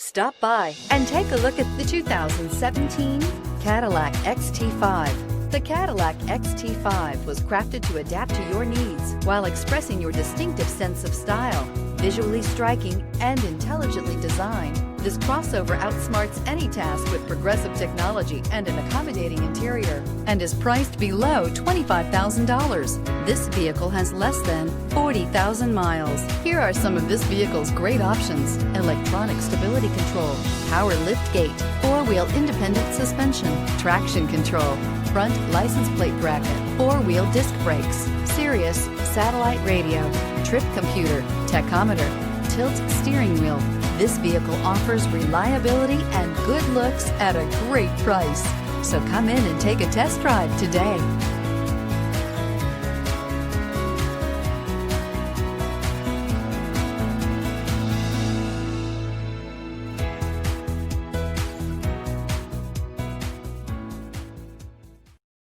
Stop by and take a look at the 2017 Cadillac XT5. The Cadillac XT5 was crafted to adapt to your needs while expressing your distinctive sense of style. Visually striking and intelligently designed, this crossover outsmarts any task with progressive technology and an accommodating interior, and is priced below $25,000. This vehicle has less than 40,000 miles. Here are some of this vehicle's great options: electronic stability control, power liftgate, four-wheel independent suspension, traction control, front license plate bracket, four-wheel disc brakes, Sirius satellite radio, trip computer, tachometer, tilt steering wheel. This vehicle offers reliability and good looks at a great price. So come in and take a test drive today.